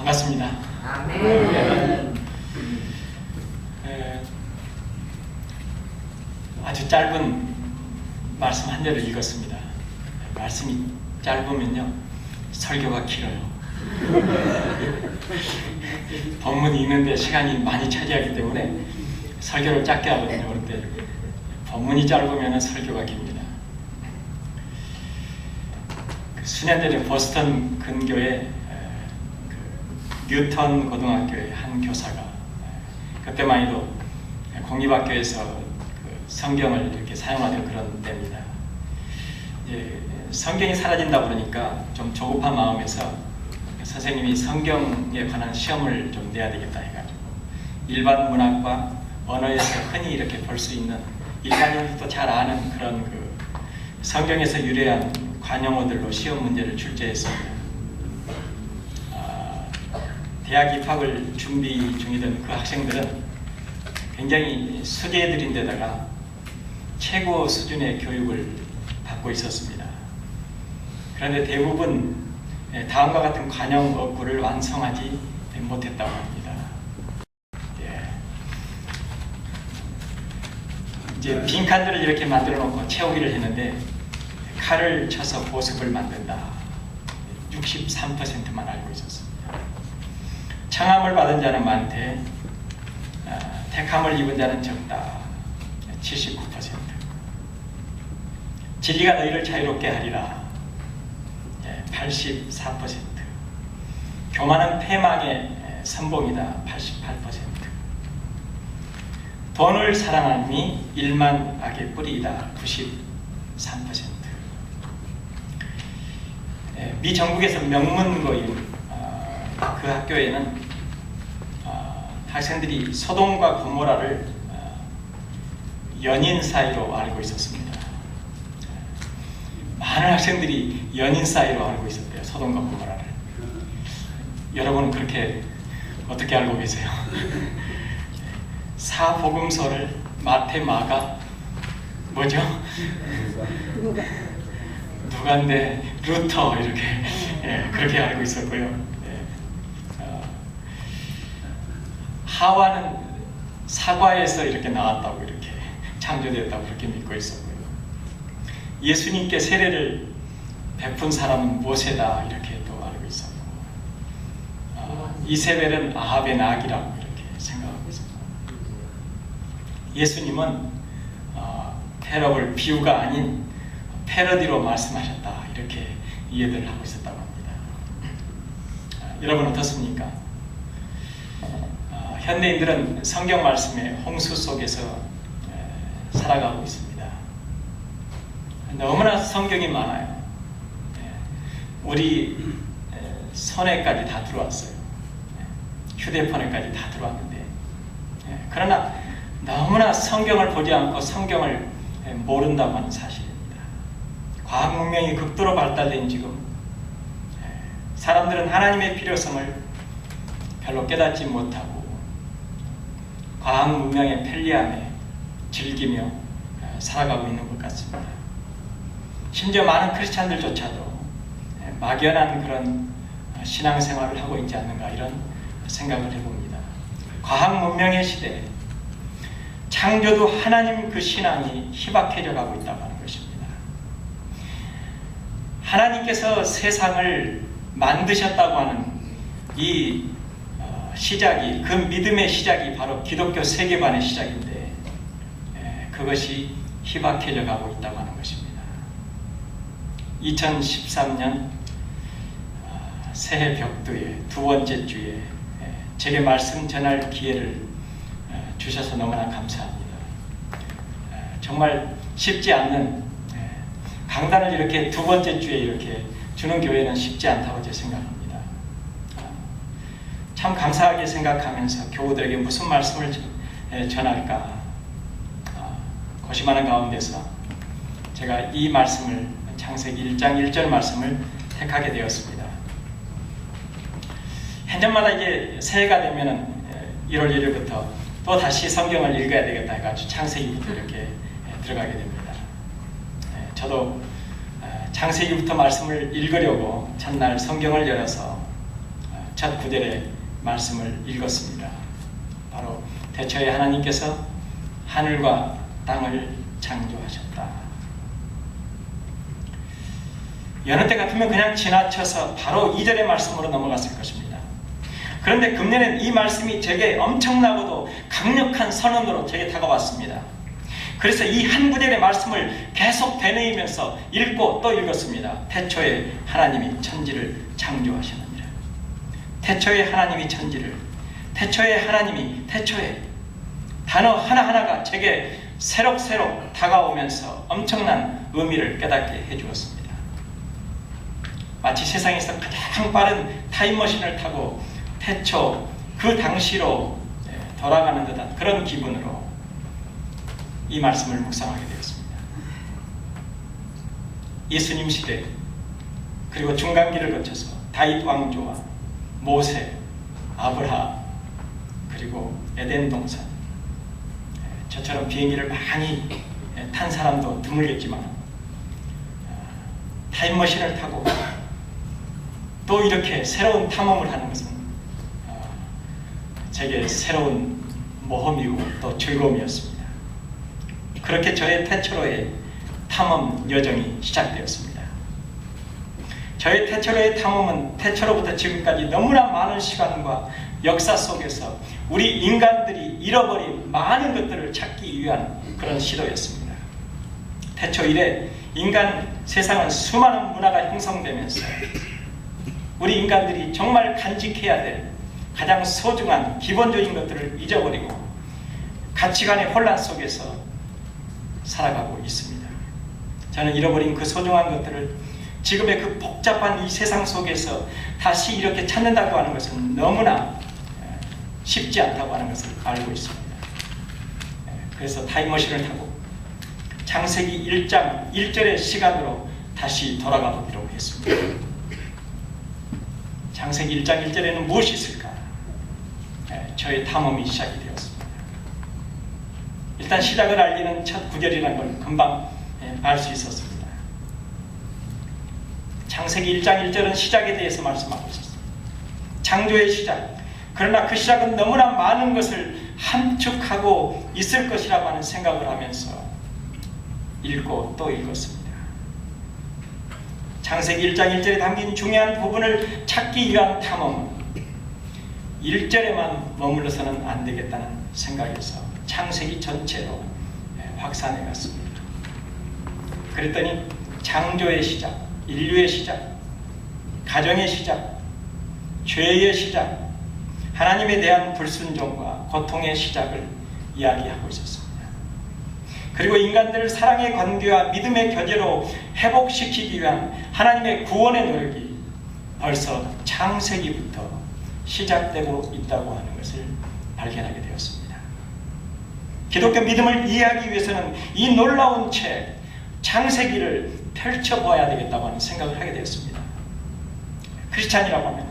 반갑습니다. 아멘. 아주 짧은 말씀 한 절을 읽었습니다. 말씀이 짧으면요 설교가 길어요. 본문이 있는데 시간이 많이 차지하기 때문에 설교를 짧게 하거든요. 그런데 본문이 짧으면 설교가 깁니다. 수년전에 보스턴 근교에 뉴턴 고등학교의 한 교사가 그때만 해도 공립학교에서 성경을 이렇게 사용하는 그런 때입니다. 이제 성경이 사라진다 그러니까 좀 조급한 마음에서 선생님이 성경에 관한 시험을 좀 내야 되겠다 해가지고 일반 문학과 언어에서 흔히 이렇게 볼 수 있는 일반인들도 잘 아는 그런 성경에서 유래한 관용어들로 시험 문제를 출제했습니다. 대학 입학을 준비 중이던 그 학생들은 굉장히 수재들인데다가 최고 수준의 교육을 받고 있었습니다. 그런데 대부분 다음과 같은 관용 어구를 완성하지 못했다고 합니다. 이제 빈칸들을 이렇게 만들어 놓고 채우기를 했는데 칼을 쳐서 보습을 만든다. 63%만 알고 있었습니다. 청함을 받은 자는 많되 택함을 입은 자는 적다. 79%. 진리가 너희를 자유롭게 하리라. 84%. 교만은 패망의 선봉이다. 88%. 돈을 사랑함이 일만 악의 뿌리이다. 93%. 미 전국에서 명문고인 그 학교에는 학생들이 소돔과 고모라를 연인 사이로 알고 있었습니다. 많은 학생들이 연인 사이로 알고 있었대요. 소돔과 고모라를. 여러분은 그렇게 어떻게 알고 계세요? 사복음서를 마태, 마가 뭐죠? 누가인데 루터 이렇게 그렇게 알고 있었고요. 하와는 사과에서 이렇게 나왔다고 이렇게 창조되었다고 그렇게 믿고 있었고요. 예수님께 세례를 베푼 사람은 모세다 이렇게 또 알고 있었고, 이세벨은 아합의 낙이라고 이렇게 생각하고 있었고, 예수님은 패러블 비유가 아닌 패러디로 말씀하셨다 이렇게 이해를 하고 있었다고 합니다. 여러분 어떻습니까? 현대인들은 성경 말씀의 홍수 속에서 살아가고 있습니다. 너무나 성경이 많아요. 우리 손에까지 다 들어왔어요. 휴대폰에까지 다 들어왔는데, 그러나 너무나 성경을 보지 않고 성경을 모른다고 하는 사실입니다. 과학 문명이 극도로 발달된 지금 사람들은 하나님의 필요성을 별로 깨닫지 못하고 과학 문명의 편리함에 즐기며 살아가고 있는 것 같습니다. 심지어 많은 크리스찬들조차도 막연한 그런 신앙생활을 하고 있지 않는가 이런 생각을 해봅니다. 과학 문명의 시대에 창조도 하나님 그 신앙이 희박해져 가고 있다고 하는 것입니다. 하나님께서 세상을 만드셨다고 하는 이 시작이, 그 믿음의 시작이 바로 기독교 세계관의 시작인데 그것이 희박해져 가고 있다고 하는 것입니다. 2013년 새해 벽두의 두 번째 주에 제게 말씀 전할 기회를 주셔서 너무나 감사합니다. 정말 쉽지 않는 강단을 이렇게 두 번째 주에 이렇게 주는 교회는 쉽지 않다고 제 생각합니다. 참 감사하게 생각하면서 교우들에게 무슨 말씀을 전할까 고심하는 가운데서 제가 이 말씀을 창세기 1장 1절 말씀을 택하게 되었습니다. 해년마다 이제 새해가 되면은 1월 1일부터 또 다시 성경을 읽어야 되겠다 해가지고 창세기부터 이렇게 들어가게 됩니다. 저도 창세기부터 말씀을 읽으려고 첫날 성경을 열어서 첫 구절의 말씀을 읽었습니다. 바로 태초에 하나님께서 하늘과 땅을 창조하셨다. 여느 때 같으면 그냥 지나쳐서 바로 2절의 말씀으로 넘어갔을 것입니다. 그런데 금년엔 이 말씀이 제게 엄청나고도 강력한 선언으로 제게 다가왔습니다. 그래서 이 한 구절의 말씀을 계속 되뇌이면서 읽고 또 읽었습니다. 태초에 하나님이 천지를 창조하셨느니라. 태초에 하나님이 천지를, 태초에 하나님이, 태초에 단어 하나하나가 제게 새록새록 다가오면서 엄청난 의미를 깨닫게 해주었습니다. 마치 세상에서 가장 빠른 타임머신을 타고 태초 그 당시로 돌아가는 듯한 그런 기분으로 이 말씀을 묵상하게 되었습니다. 예수님 시대, 그리고 중간기를 거쳐서 다윗 왕조와 모세, 아브라함, 그리고 에덴 동산, 저처럼 비행기를 많이 탄 사람도 드물겠지만 타임머신을 타고 또 이렇게 새로운 탐험을 하는 것은 제게 새로운 모험이고 또 즐거움이었습니다. 그렇게 저의 태초로의 탐험 여정이 시작되었습니다. 저의 태초로의 탐험은 태초로부터 지금까지 너무나 많은 시간과 역사 속에서 우리 인간들이 잃어버린 많은 것들을 찾기 위한 그런 시도였습니다. 태초 이래 인간 세상은 수많은 문화가 형성되면서 우리 인간들이 정말 간직해야 될 가장 소중한 기본적인 것들을 잊어버리고 가치관의 혼란 속에서 살아가고 있습니다. 저는 잃어버린 그 소중한 것들을 지금의 그 복잡한 이 세상 속에서 다시 이렇게 찾는다고 하는 것은 너무나 쉽지 않다고 하는 것을 알고 있습니다. 그래서 타임머신을 타고 창세기 1장 1절의 시간으로 다시 돌아가 보기로 했습니다. 창세기 1장 1절에는 무엇이 있을까? 저의 탐험이 시작이 되었습니다. 일단 시작을 알리는 첫 구절이라는 걸 금방 알 수 있었습니다. 창세기 1장 1절은 시작에 대해서 말씀하고 있었습니다. 창조의 시작. 그러나 그 시작은 너무나 많은 것을 함축하고 있을 것이라고 하는 생각을 하면서 읽고 또 읽었습니다. 창세기 1장 1절에 담긴 중요한 부분을 찾기 위한 탐험은 1절에만 머물러서는 안 되겠다는 생각에서 창세기 전체로 확산해 갔습니다. 그랬더니 창조의 시작, 인류의 시작, 가정의 시작, 죄의 시작, 하나님에 대한 불순종과 고통의 시작을 이야기하고 있었습니다. 그리고 인간들을 사랑의 관계와 믿음의 교제로 회복시키기 위한 하나님의 구원의 노력이 벌써 창세기부터 시작되고 있다고 하는 것을 발견하게 되었습니다. 기독교 믿음을 이해하기 위해서는 이 놀라운 책 창세기를 펼쳐보아야 되겠다고 하는 생각을 하게 되었습니다. 크리스찬이라고 하면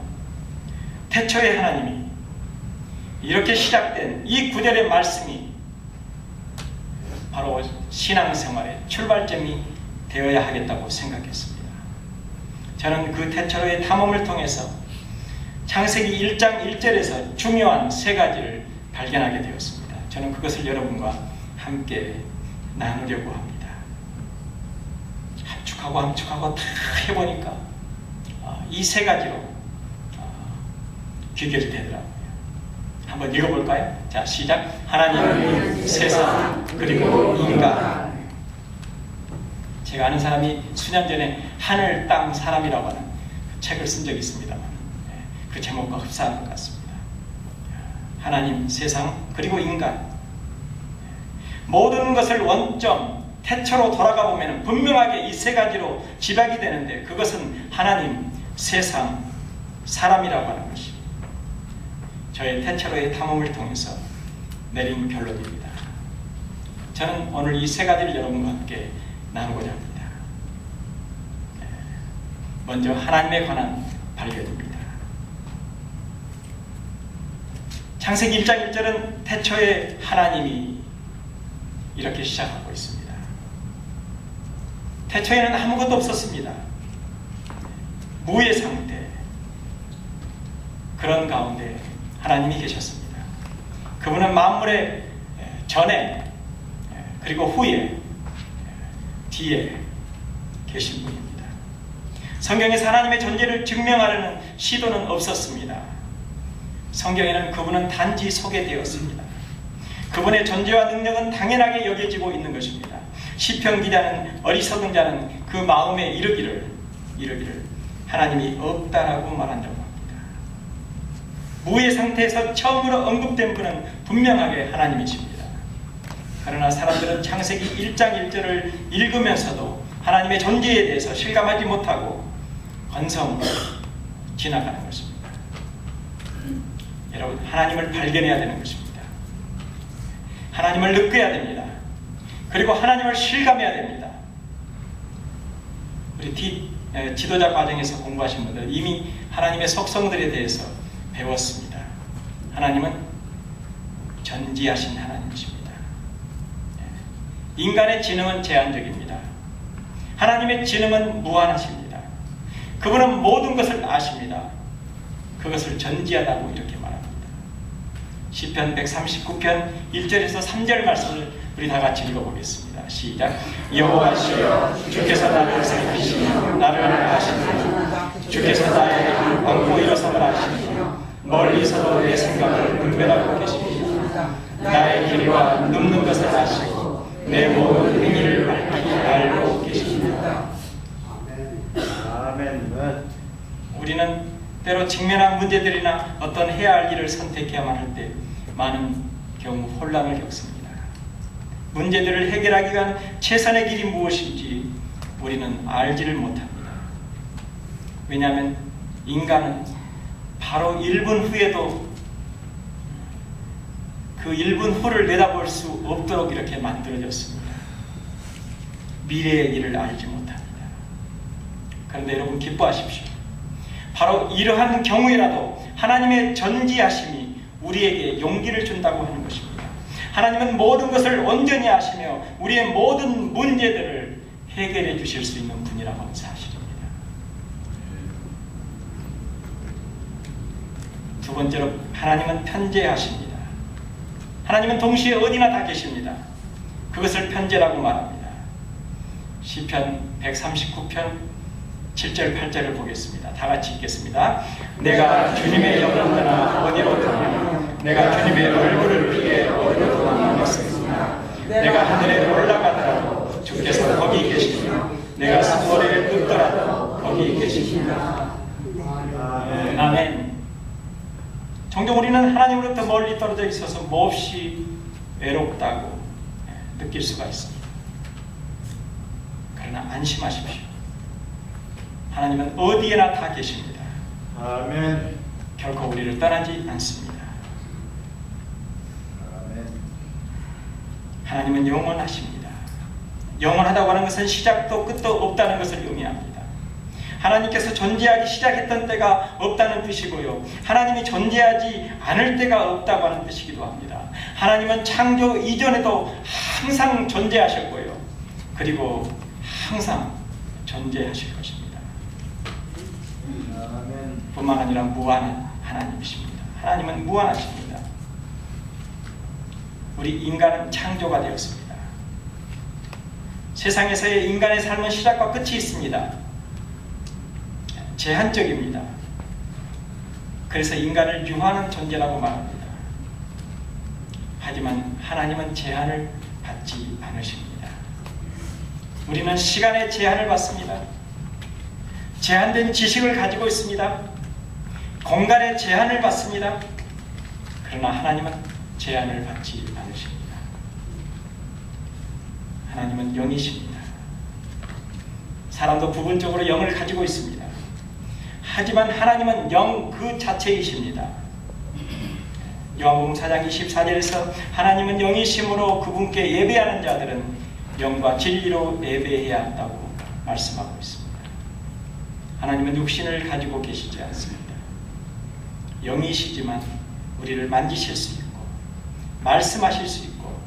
태초에 하나님이 이렇게 시작된 이 구절의 말씀이 바로 신앙생활의 출발점이 되어야 하겠다고 생각했습니다. 저는 그 태초로의 탐험을 통해서 창세기 1장 1절에서 중요한 세 가지를 발견하게 되었습니다. 저는 그것을 여러분과 함께 나누려고 합니다. 함축하고 다 해보니까 이 세 가지로 귀결이 되더라고요. 한번 읽어볼까요? 자, 시작. 하나님, 세상, 그리고 인간. 제가 아는 사람이 수년 전에 하늘, 땅, 사람이라고 하는 책을 쓴 적이 있습니다만 그 제목과 흡사한 것 같습니다. 하나님, 세상, 그리고 인간. 모든 것을 원점, 태초로 돌아가 보면 분명하게 이 세 가지로 집약이 되는데 그것은 하나님, 세상, 사람이라고 하는 것이 저의 태초로의 탐험을 통해서 내린 결론입니다. 저는 오늘 이 세 가지를 여러분과 함께 나누고자 합니다. 먼저 하나님에 관한 발견입니다. 창세기 1장 1절은 태초에 하나님이 이렇게 시작하고 있습니다. 태초에는 아무것도 없었습니다. 무의 상태. 그런 가운데 하나님이 계셨습니다. 그분은 만물의 전에 그리고 후에 뒤에 계신 분입니다. 성경에서 하나님의 존재를 증명하려는 시도는 없었습니다. 성경에는 그분은 단지 소개되었습니다. 그분의 존재와 능력은 당연하게 여겨지고 있는 것입니다. 시편 기자는 어리석은 자는 그 마음에 이르기를 하나님이 없다라고 말한다고 합니다. 무의 상태에서 처음으로 언급된 분은 분명하게 하나님이십니다. 그러나 사람들은 창세기 1장 1절을 읽으면서도 하나님의 존재에 대해서 실감하지 못하고 건성으로 지나가는 것입니다. 여러분, 하나님을 발견해야 되는 것입니다. 하나님을 느껴야 됩니다. 그리고 하나님을 실감해야 됩니다. 우리 지도자 과정에서 공부하신 분들 이미 하나님의 속성들에 대해서 배웠습니다. 하나님은 전지하신 하나님이십니다. 인간의 지능은 제한적입니다. 하나님의 지능은 무한하십니다. 그분은 모든 것을 아십니다. 그것을 전지하다고 이렇게 말합니다. 시편 139편 1절에서 3절 말씀을 우리 다 같이 읽어보겠습니다. 시작. 여호와시여, 주께서 나를 살피시며 나를 아시느니라. 주께서 나의 안고 일어서를 아시며 멀리서도 내 생각을 분별하고 계십니다. 나의 길과 눕는 것을 아시고 내 모든 행위를 밝히 알고 계십니다. 아멘. 우리는 때로 직면한 문제들이나 어떤 해야 할 일을 선택해야만 할 때 많은 경우 혼란을 겪습니다. 문제들을 해결하기 위한 최선의 길이 무엇인지 우리는 알지를 못합니다. 왜냐하면 인간은 바로 1분 후에도 그 1분 후를 내다볼 수 없도록 이렇게 만들어졌습니다. 미래의 일을 알지 못합니다. 그런데 여러분 기뻐하십시오. 바로 이러한 경우에라도 하나님의 전지하심이 우리에게 용기를 준다고 하는 것입니다. 하나님은 모든 것을 온전히 아시며 우리의 모든 문제들을 해결해 주실 수 있는 분이라고 하는 사실입니다. 두 번째로 하나님은 편재하십니다. 하나님은 동시에 어디나 다 계십니다. 그것을 편재라고 말합니다. 시편 139편 7절 8절을 보겠습니다. 다 같이 읽겠습니다. 내가 주님의 영을 떠나 어디로 가며 내가 주님의 얼굴을 피해 어디로 도망하겠습니까? 내가 하늘에 올라가더라도 주께서 거기 계시며 내가 산모래를 뜯더라도 거기 계십니다. 아멘. 종종 우리는 하나님으로부터 멀리 떨어져 있어서 몹시 외롭다고 느낄 수가 있습니다. 그러나 안심하십시오. 하나님은 어디에나 다 계십니다. 아멘. 결코 우리를 떠나지 않습니다. 아멘. 하나님은 영원하십니다. 영원하다고 하는 것은 시작도 끝도 없다는 것을 의미합니다. 하나님께서 존재하기 시작했던 때가 없다는 뜻이고요. 하나님이 존재하지 않을 때가 없다고 하는 뜻이기도 합니다. 하나님은 창조 이전에도 항상 존재하셨고요. 그리고 항상 존재하실 것입니다. 뿐만 아니라 무한한 하나님이십니다. 하나님은 무한하십니다. 우리 인간은 창조가 되었습니다. 세상에서의 인간의 삶은 시작과 끝이 있습니다. 제한적입니다. 그래서 인간을 유한한 존재라고 말합니다. 하지만 하나님은 제한을 받지 않으십니다. 우리는 시간의 제한을 받습니다. 제한된 지식을 가지고 있습니다. 공간의 제한을 받습니다. 그러나 하나님은 제한을 받지 않으십니다. 하나님은 영이십니다. 사람도 부분적으로 영을 가지고 있습니다. 하지만 하나님은 영 그 자체이십니다. 요한복음 4장 24절에서 하나님은 영이심으로 그분께 예배하는 자들은 영과 진리로 예배해야 한다고 말씀하고 있습니다. 하나님은 육신을 가지고 계시지 않습니다. 영이시지만 우리를 만지실 수 있고 말씀하실 수 있고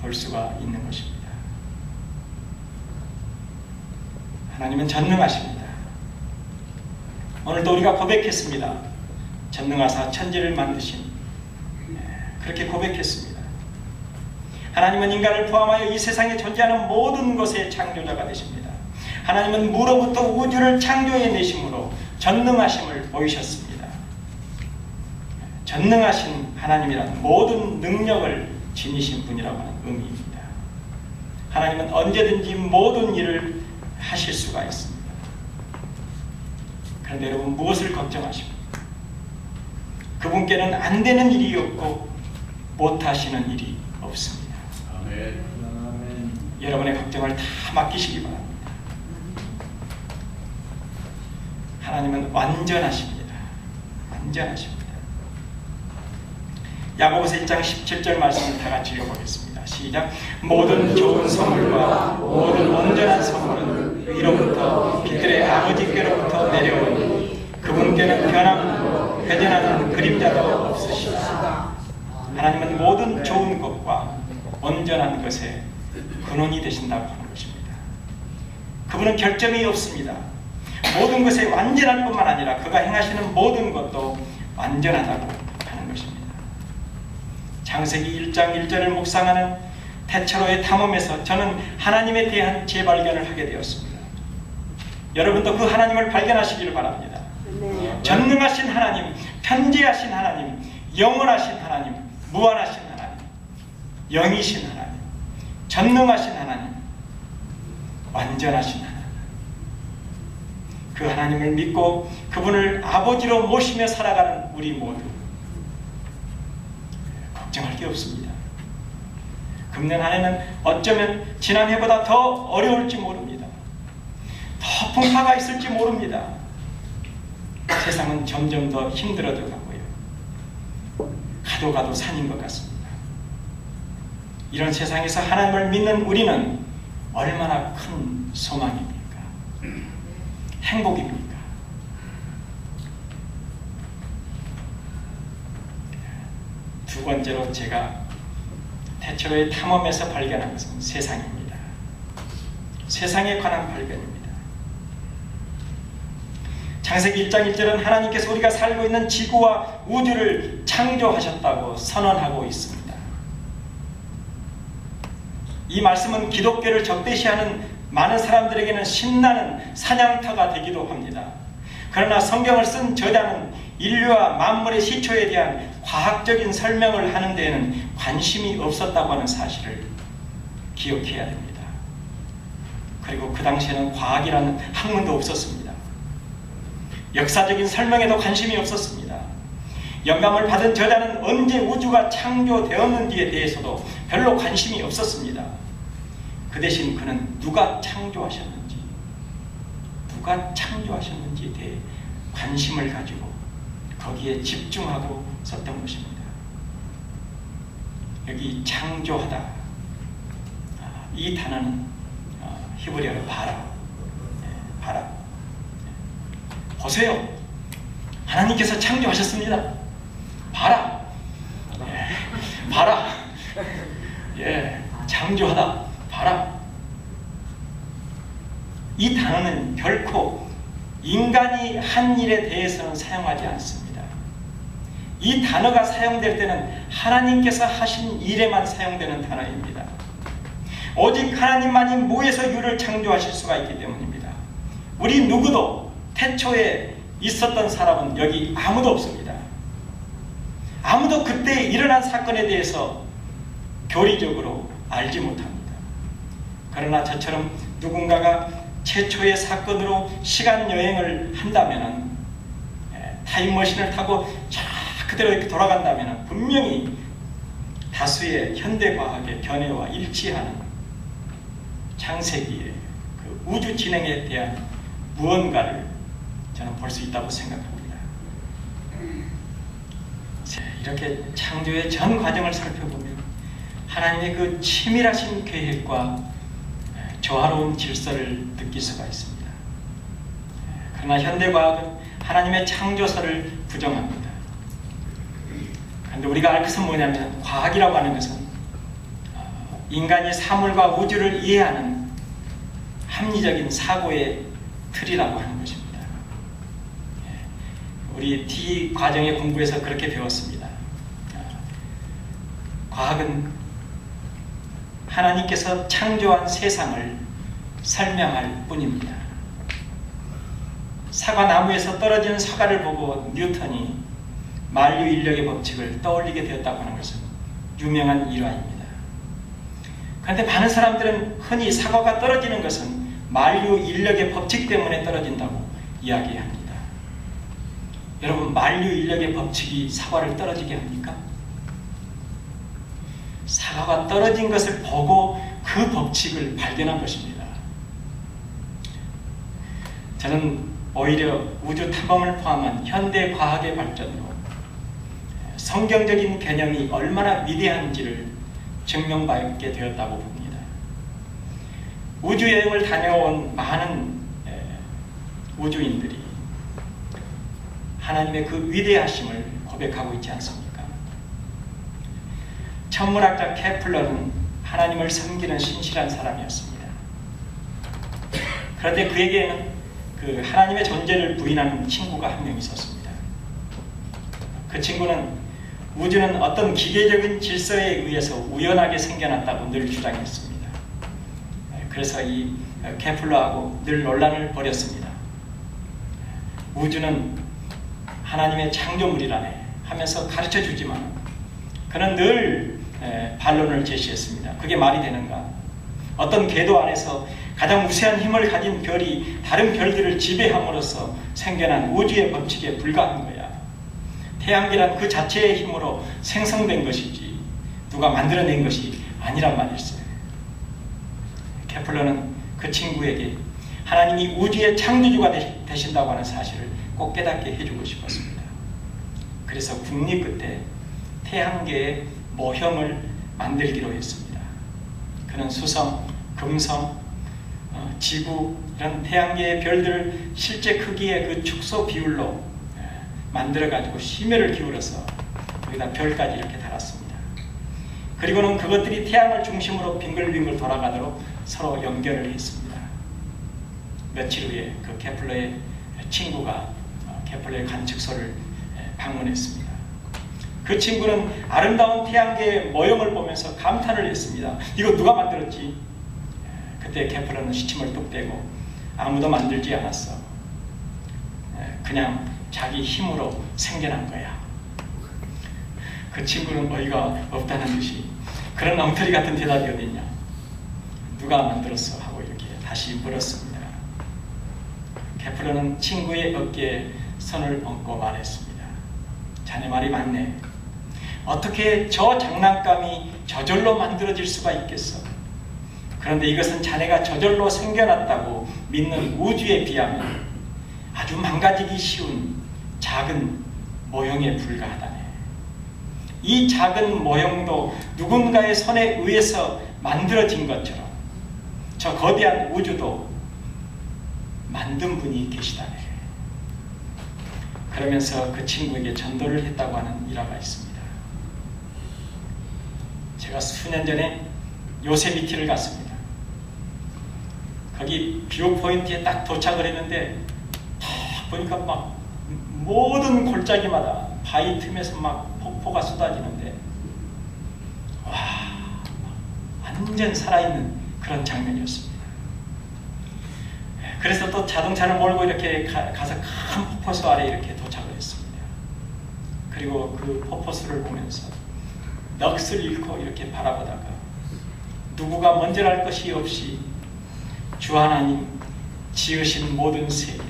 볼 수가 있는 것입니다. 하나님은 전능하십니다. 오늘도 우리가 고백했습니다. 전능하사 천지를 만드신, 그렇게 고백했습니다. 하나님은 인간을 포함하여 이 세상에 존재하는 모든 것의 창조자가 되십니다. 하나님은 무로부터 우주를 창조해내심으로 전능하심을 보이셨습니다. 전능하신 하나님이란 모든 능력을 지니신 분이라고 하는 의미입니다. 하나님은 언제든지 모든 일을 하실 수가 있습니다. 그런데 여러분, 무엇을 걱정하십니까? 그분께는 안 되는 일이 없고 못하시는 일이 없습니다. 아멘. 여러분의 걱정을 다 맡기시기 바랍니다. 하나님은 완전하십니다. 완전하십니다. 야고보서 1장 17절 말씀을 다 같이 읽어보겠습니다. 시작. 모든 좋은 선물과 모든 온전한 선물은 위로부터 빛들의 아버지께로부터 내려오니 그분께는 변함도 회전하는 그림자도 없으시다. 하나님은 모든 좋은 것과 온전한 것에 근원이 되신다고 하는 것입니다. 그분은 결점이 없습니다. 모든 것에 완전할 뿐만 아니라 그가 행하시는 모든 것도 완전하다고 하는 것입니다. 창세기 1장 1절을 묵상하는 태초로의 탐험에서 저는 하나님에 대한 재발견을 하게 되었습니다. 여러분도 그 하나님을 발견하시기를 바랍니다. 전능하신 하나님, 편재하신 하나님, 영원하신 하나님, 무한하신 하나님, 영이신 하나님, 전능하신 하나님, 완전하신 하나님, 그 하나님을 믿고 그분을 아버지로 모시며 살아가는 우리 모두 걱정할 게 없습니다. 금년 한 해는 어쩌면 지난해보다 더 어려울지 모릅니다. 더 풍파가 있을지 모릅니다. 세상은 점점 더 힘들어져 가고요. 가도 가도 산인 것 같습니다. 이런 세상에서 하나님을 믿는 우리는 얼마나 큰 소망입니까? 행복입니까? 두 번째로 제가 태초로의 탐험에서 발견한 것은 세상입니다. 세상에 관한 발견입니다. 창세기 1장 1절은 하나님께서 우리가 살고 있는 지구와 우주를 창조하셨다고 선언하고 있습니다. 이 말씀은 기독교를 적대시하는 많은 사람들에게는 신나는 사냥터가 되기도 합니다. 그러나 성경을 쓴 저자는 인류와 만물의 시초에 대한 과학적인 설명을 하는 데에는 관심이 없었다고 하는 사실을 기억해야 됩니다. 그리고 그 당시에는 과학이라는 학문도 없었습니다. 역사적인 설명에도 관심이 없었습니다. 영감을 받은 저자는 언제 우주가 창조되었는지에 대해서도 별로 관심이 없었습니다. 그 대신 그는 누가 창조하셨는지에 대해 관심을 가지고 거기에 집중하고 썼던 것입니다. 여기 창조하다, 이 단어는 히브리어로 바라. 보세요, 하나님께서 창조하셨습니다. 봐라. 봐라. 창조하다. 봐라. 이 단어는 결코 인간이 한 일에 대해서는 사용하지 않습니다. 이 단어가 사용될 때는 하나님께서 하신 일에만 사용되는 단어입니다. 오직 하나님만이 무에서 유를 창조하실 수가 있기 때문입니다. 우리 누구도 태초에 있었던 사람은 여기 아무도 없습니다. 아무도 그때 일어난 사건에 대해서 교리적으로 알지 못합니다. 그러나 저처럼 누군가가 최초의 사건으로 시간 여행을 한다면, 타임머신을 타고 쫙 그대로 이렇게 돌아간다면 분명히 다수의 현대과학의 견해와 일치하는 창세기의 그 우주 진행에 대한 무언가를 저는 볼 수 있다고 생각합니다. 이렇게 창조의 전 과정을 살펴보면 하나님의 그 치밀하신 계획과 조화로운 질서를 느낄 수가 있습니다. 그러나 현대과학은 하나님의 창조서를 부정합니다. 그런데 우리가 알 것은 뭐냐면, 과학이라고 하는 것은 인간이 사물과 우주를 이해하는 합리적인 사고의 틀이라고 하는 것입니다. 우리 D 과정의 공부에서 그렇게 배웠습니다. 과학은 하나님께서 창조한 세상을 설명할 뿐입니다. 사과나무에서 떨어지는 사과를 보고 뉴턴이 만류인력의 법칙을 떠올리게 되었다고 하는 것은 유명한 일화입니다. 그런데 많은 사람들은 흔히 사과가 떨어지는 것은 만류인력의 법칙 때문에 떨어진다고 이야기합니다. 여러분, 만류인력의 법칙이 사과를 떨어지게 합니까? 사과가 떨어진 것을 보고 그 법칙을 발견한 것입니다. 저는 오히려 우주 탐험을 포함한 현대 과학의 발전으로 성경적인 개념이 얼마나 위대한지를 증명받게 되었다고 봅니다. 우주여행을 다녀온 많은 우주인들이 하나님의 그 위대하심을 고백하고 있지 않습니까? 천문학자 케플러는 하나님을 섬기는 신실한 사람이었습니다. 그런데 그에게는 그 하나님의 존재를 부인하는 친구가 한 명 있었습니다. 그 친구는 우주는 어떤 기계적인 질서에 의해서 우연하게 생겨났다고 늘 주장했습니다. 그래서 이 케플러하고 늘 논란을 벌였습니다. 우주는 하나님의 창조물이라네 하면서 가르쳐 주지만 그는 늘 반론을 제시했습니다. 그게 말이 되는가? 어떤 궤도 안에서 가장 우세한 힘을 가진 별이 다른 별들을 지배함으로써 생겨난 우주의 법칙에 불과한 거야. 태양계란 그 자체의 힘으로 생성된 것이지 누가 만들어낸 것이 아니란 말이었어요. 케플러는 그 친구에게 하나님이 우주의 창조주가 되신다고 하는 사실을 꼭 깨닫게 해주고 싶었습니다. 그래서 국리 끝에 태양계의 모형을 만들기로 했습니다. 그는 수성, 금성, 지구 이런 태양계의 별들을 실제 크기의 그 축소 비율로 만들어가지고 심혈을 기울여서 거기다 별까지 이렇게 달았습니다. 그리고는 그것들이 태양을 중심으로 빙글빙글 돌아가도록 서로 연결을 했습니다. 며칠 후에 그 케플러의 친구가 케플러의 관측소를 방문했습니다. 그 친구는 아름다운 태양계의 모형을 보면서 감탄을 했습니다. 이거 누가 만들었지? 그때 케플러는 시침을 뚝 떼고 아무도 만들지 않았어. 그냥 자기 힘으로 생겨난 거야. 그 친구는 어이가 없다는 듯이 그런 엉터리 같은 대답이 어딨냐? 누가 만들었어? 하고 이렇게 다시 물었습니다. 케플러는 친구의 어깨에 손을 얹고 말했습니다. 자네 말이 맞네. 어떻게 저 장난감이 저절로 만들어질 수가 있겠어? 그런데 이것은 자네가 저절로 생겨났다고 믿는 우주에 비하면 아주 망가지기 쉬운 작은 모형에 불과하다네. 이 작은 모형도 누군가의 손에 의해서 만들어진 것처럼 저 거대한 우주도 만든 분이 계시다네. 그러면서 그 친구에게 전도를 했다고 하는 일화가 있습니다. 제가 수년 전에 요세미티를 갔습니다. 거기 뷰 포인트에 딱 도착을 했는데 딱 보니까 막 모든 골짜기마다 바위 틈에서 막 폭포가 쏟아지는데 와, 완전 살아있는 그런 장면이었습니다. 그래서 또 자동차를 몰고 이렇게 가서 큰 폭포수 아래 이렇게 도착을 했습니다. 그리고 그 폭포수를 보면서 넋을 잃고 이렇게 바라보다가 누구가 먼저랄 것이 없이 주 하나님 지으신 모든 세계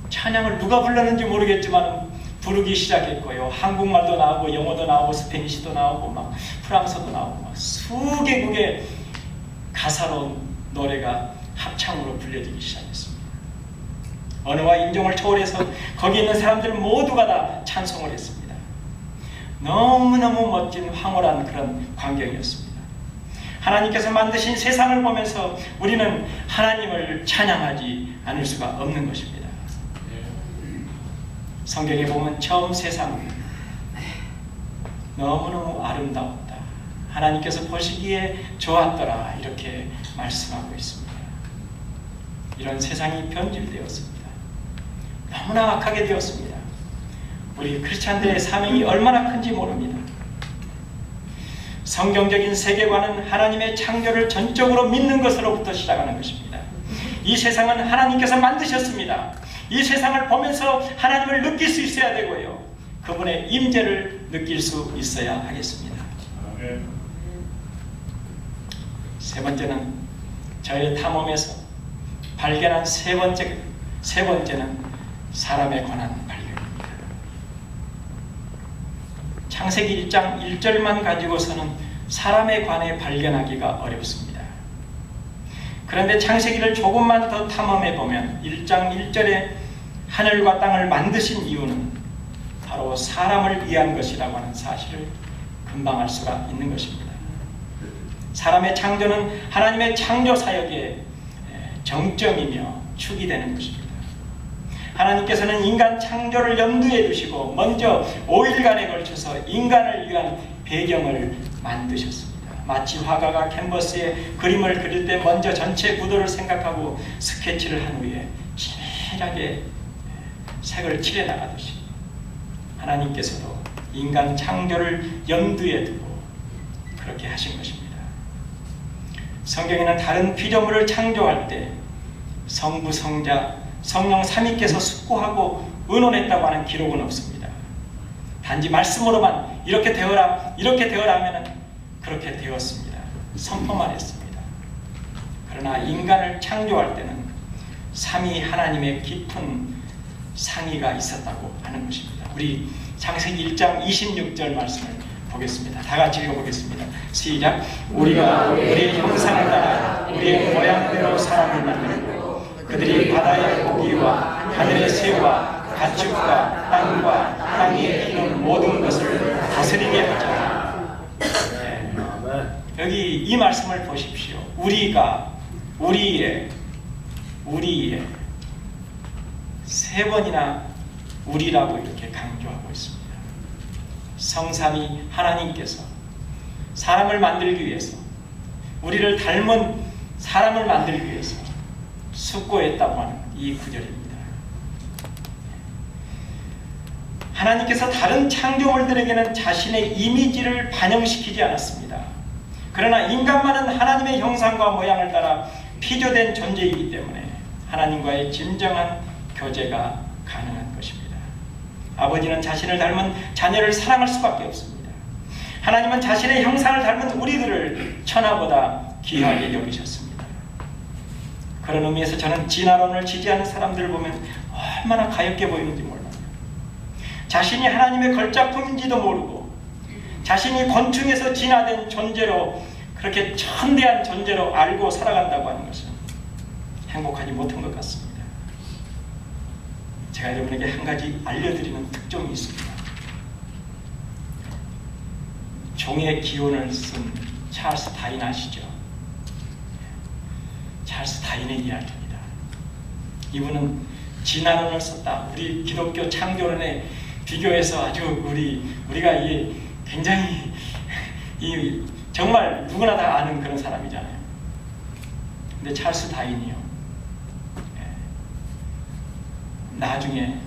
찬양을 누가 불렀는지 모르겠지만 부르기 시작했고요. 한국말도 나오고 영어도 나오고 스페니시도 나오고 막 프랑스어도 나오고 막 수개국의 가사로운 노래가 합창으로 불려지기 시작했습니다. 언어와 인종을 초월해서 거기 있는 사람들 모두가 다 찬송을 했습니다. 너무너무 멋진 황홀한 그런 광경이었습니다. 하나님께서 만드신 세상을 보면서 우리는 하나님을 찬양하지 않을 수가 없는 것입니다. 성경에 보면 처음 세상은 너무너무 아름다웠다. 하나님께서 보시기에 좋았더라. 이렇게 말씀하고 있습니다. 이런 세상이 변질되었습니다. 너무나 악하게 되었습니다. 우리 크리스찬들의 사명이 얼마나 큰지 모릅니다. 성경적인 세계관은 하나님의 창조를 전적으로 믿는 것으로부터 시작하는 것입니다. 이 세상은 하나님께서 만드셨습니다. 이 세상을 보면서 하나님을 느낄 수 있어야 되고요. 그분의 임재를 느낄 수 있어야 하겠습니다. 세 번째는 저의 탐험에서 발견한 세 번째는 사람에 관한 발견입니다. 창세기 1장 1절만 가지고서는 사람에 관해 발견하기가 어렵습니다. 그런데 창세기를 조금만 더 탐험해 보면 1장 1절에 하늘과 땅을 만드신 이유는 바로 사람을 위한 것이라고 하는 사실을 금방 알 수가 있는 것입니다. 사람의 창조는 하나님의 창조 사역의 정점이며 축이 되는 것입니다. 하나님께서는 인간 창조를 염두에 두시고 먼저 5일간에 걸쳐서 인간을 위한 배경을 만드셨습니다. 마치 화가가 캔버스에 그림을 그릴 때 먼저 전체 구도를 생각하고 스케치를 한 후에 치밀하게 색을 칠해 나가듯이 하나님께서도 인간 창조를 염두에 두고 그렇게 하신 것입니다. 성경에는 다른 피조물을 창조할 때 성부, 성자, 성령 삼위께서 숙고하고 의논했다고 하는 기록은 없습니다. 단지 말씀으로만 이렇게 되어라 하면은 그렇게 되었습니다. 선포만 했습니다. 그러나 인간을 창조할 때는 삼위 하나님의 깊은 상의가 있었다고 하는 것입니다. 우리 창세기 1장 26절 말씀을 보겠습니다. 다 같이 읽어보겠습니다. 시작. 우리가 우리의 형상을 따라 우리의 모양대로 사람을 만들고 그들이 바다의 고기와 하늘의 새와 가축과 땅과 땅에 피는 모든 것을 다스리게 하자. 여기 이 말씀을 보십시오. 우리의 세 번이나 우리라고 이렇게 강조하고 있습니다. 성삼위 하나님께서 사람을 만들기 위해서, 우리를 닮은 사람을 만들기 위해서 숙고했다고 하는 이 구절입니다. 하나님께서 다른 창조물들에게는 자신의 이미지를 반영시키지 않았습니다. 그러나 인간만은 하나님의 형상과 모양을 따라 피조된 존재이기 때문에 하나님과의 진정한 교제가 가능한 것입니다. 아버지는 자신을 닮은 자녀를 사랑할 수밖에 없습니다. 하나님은 자신의 형상을 닮은 우리들을 천하보다 귀하게 여기셨습니다. 그런 의미에서 저는 진화론을 지지하는 사람들을 보면 얼마나 가엽게 보이는지 몰라요. 자신이 하나님의 걸작품인지도 모르고 자신이 곤충에서 진화된 존재로, 그렇게 천대한 존재로 알고 살아간다고 하는 것은 행복하지 못한 것 같습니다. 제가 여러분에게 한 가지 알려드리는 특종이 있습니다. 종의 기원을 쓴 찰스 다인 아시죠? 찰스 다인의 이야기입니다. 이분은 진화론을 썼다. 우리 기독교 창조론에 비교해서 아주 우리가 굉장히 정말 누구나 다 아는 그런 사람이잖아요. 근데 찰스 다인이요, 나중에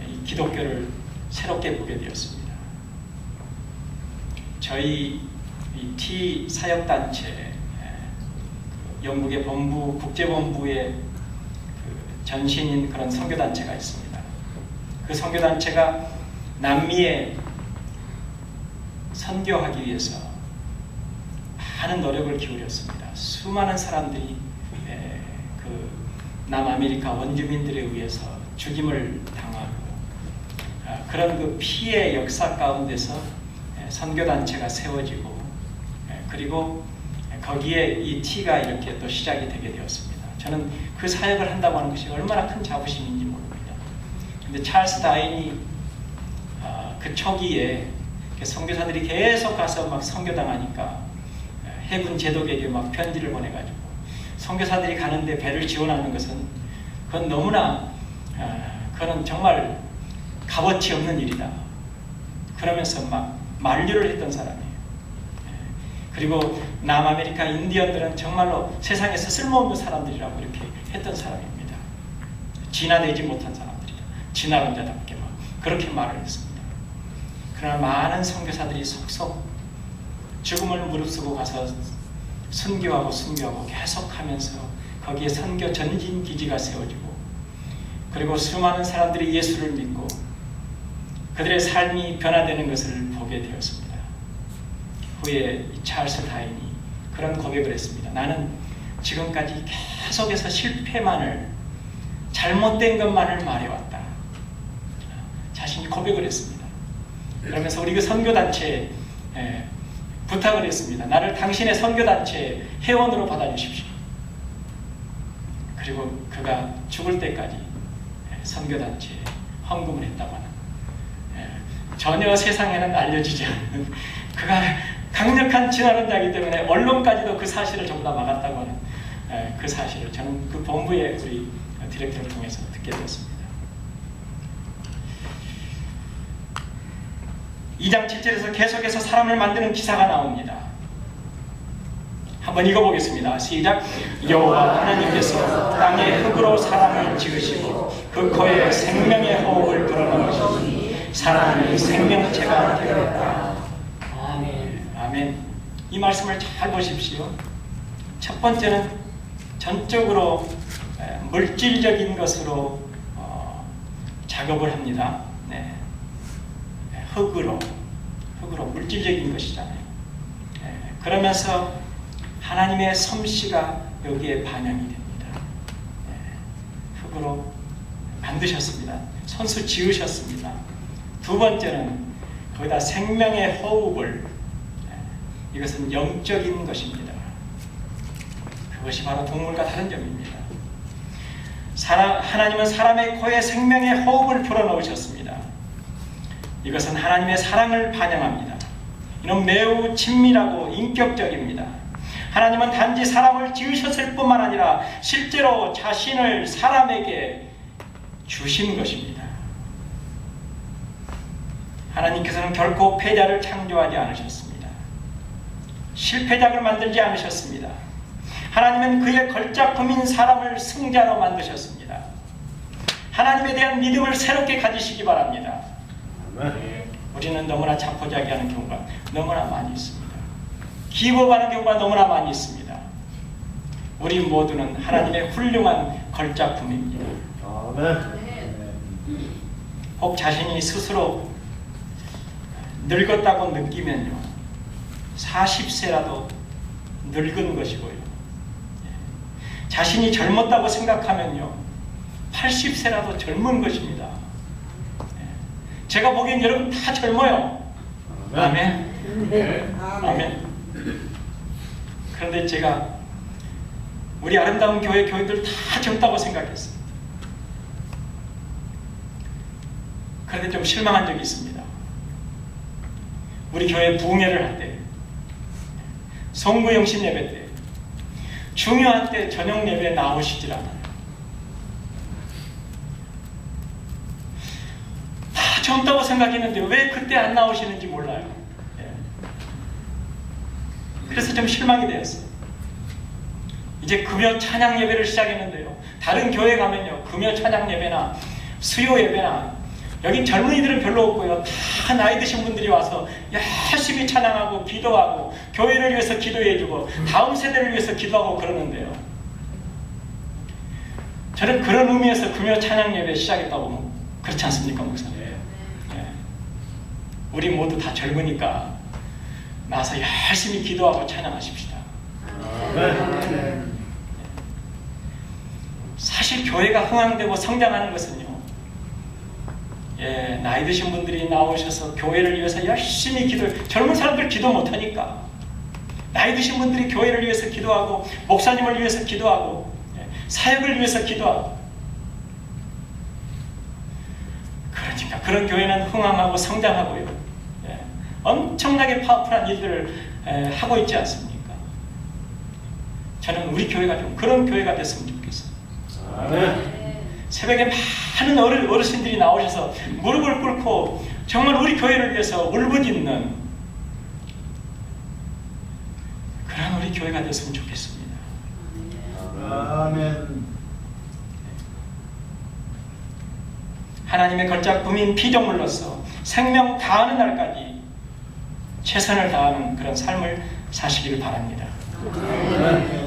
이 기독교를 새롭게 보게 되었습니다. 저희 이 T 사역단체, 영국의 국제본부의 전신인 그런 선교단체가 있습니다. 그 선교단체가 남미에 선교하기 위해서 많은 노력을 기울였습니다. 수많은 사람들이 그 남아메리카 원주민들에 의해서 죽임을 당하고 그런 그 피해 역사 가운데서 선교단체가 세워지고 그리고 거기에 이 T가 이렇게 또 시작이 되게 되었습니다. 저는 그 사역을 한다고 하는 것이 얼마나 큰 자부심인지 모릅니다. 근데 찰스 다인이 그 초기에 선교사들이 계속 가서 막 선교당하니까 해군 제독에게 막 편지를 보내가지고 선교사들이 가는데 배를 지원하는 것은 그건 너무나 그건 정말 값어치 없는 일이다. 그러면서 막 만류를 했던 사람이에요. 그리고 남아메리카 인디언들은 정말로 세상에서 쓸모없는 사람들이라고 이렇게 했던 사람입니다. 진화되지 못한 사람들이다. 진화론자답게 막 그렇게 말을 했습니다. 그러나 많은 선교사들이 속속 죽음을 무릅쓰고 가서 순교하고 계속하면서 거기에 선교 전진 기지가 세워지고, 그리고 수많은 사람들이 예수를 믿고 그들의 삶이 변화되는 것을 보게 되었습니다. 후에 찰스 다인이 그런 고백을 했습니다. 나는 지금까지 계속해서 실패만을, 잘못된 것만을 말해왔다. 자신이 고백을 했습니다. 그러면서 우리 그 선교단체에 부탁을 했습니다. 나를 당신의 선교단체의 회원으로 받아주십시오. 그리고 그가 죽을 때까지 선교단체에 헌금을 했다고 하는, 전혀 세상에는 알려지지 않는, 그가 강력한 진화론자이기 때문에 언론까지도 그 사실을 전부 다 막았다고 하는 그 사실을 저는 그 본부의 우리 디렉터를 통해서 듣게 되었습니다. 2장 7절에서 계속해서 사람을 만드는 기사가 나옵니다. 한번 읽어보겠습니다. 시작. 여호와 하나님께서 땅의 흙으로 사람을 지으시고 그 코에 생명의 호흡을 불어넣으시니 사람이 생명체가 되었다. 아멘. 아멘. 이 말씀을 잘 보십시오. 첫 번째는 전적으로 물질적인 것으로 작업을 합니다. 네. 흙으로 물질적인 것이잖아요. 그러면서 하나님의 솜씨가 여기에 반영이 됩니다. 흙으로 만드셨습니다. 손수 지으셨습니다. 두 번째는 거기다 생명의 호흡을, 이것은 영적인 것입니다. 그것이 바로 동물과 다른 점입니다. 하나님은 사람의 코에 생명의 호흡을 불어넣으셨습니다. 이것은 하나님의 사랑을 반영합니다. 이는 매우 친밀하고 인격적입니다. 하나님은 단지 사람을 지으셨을 뿐만 아니라 실제로 자신을 사람에게 주신 것입니다. 하나님께서는 결코 패자를 창조하지 않으셨습니다. 실패작을 만들지 않으셨습니다. 하나님은 그의 걸작품인 사람을 승자로 만드셨습니다. 하나님에 대한 믿음을 새롭게 가지시기 바랍니다. 우리는 너무나 자포자기하는 경우가 너무나 많이 있습니다. 기복하는 경우가 너무나 많이 있습니다. 우리 모두는 하나님의 훌륭한 걸작품입니다. 혹 자신이 스스로 늙었다고 느끼면요, 40세라도 늙은 것이고요, 자신이 젊었다고 생각하면요 80세라도 젊은 것입니다. 제가 보기엔 여러분 다 젊어요. 아멘. 네. 아멘. 그런데 제가 우리 아름다운 교회 교인들 다 젊다고 생각했어요. 그런데 좀 실망한 적이 있습니다. 우리 교회 부흥회를 할 때, 성구영신 예배 때, 중요한 때 저녁 예배에 나오시질 않아요. 다 젊다고 생각했는데 왜 그때 안 나오시는지 몰라요. 그래서 좀 실망이 되었어요. 이제 금요 찬양 예배를 시작했는데요, 다른 교회 가면요 금요 찬양 예배나 수요 예배나 여기 젊은이들은 별로 없고요, 다 나이 드신 분들이 와서 열심히 찬양하고 기도하고 교회를 위해서 기도해주고 다음 세대를 위해서 기도하고 그러는데요, 저는 그런 의미에서 금요 찬양 예배 시작했다고 보면 그렇지 않습니까, 목사님? 우리 모두 다 젊으니까 나서 열심히 기도하고 찬양하십시다. 사실 교회가 흥황되고 성장하는 것은요, 나이 드신 분들이 나오셔서 교회를 위해서 열심히 젊은 사람들 기도 못하니까 나이 드신 분들이 교회를 위해서 기도하고 목사님을 위해서 기도하고 사역을 위해서 기도하고, 그러니까 그런 교회는 흥황하고 성장하고요, 엄청나게 파워풀한 일들을 하고 있지 않습니까? 저는 우리 교회가 좀 그런 교회가 됐으면 좋겠어요. 새벽에 많은 어르신들이 나오셔서 무릎을 꿇고 정말 우리 교회를 위해서 울부짖는 그런 우리 교회가 됐으면 좋겠습니다. 아멘. 하나님의 걸작품인 피조물로서 생명 다하는 날까지 최선을 다하는 그런 삶을 사시기를 바랍니다. 네.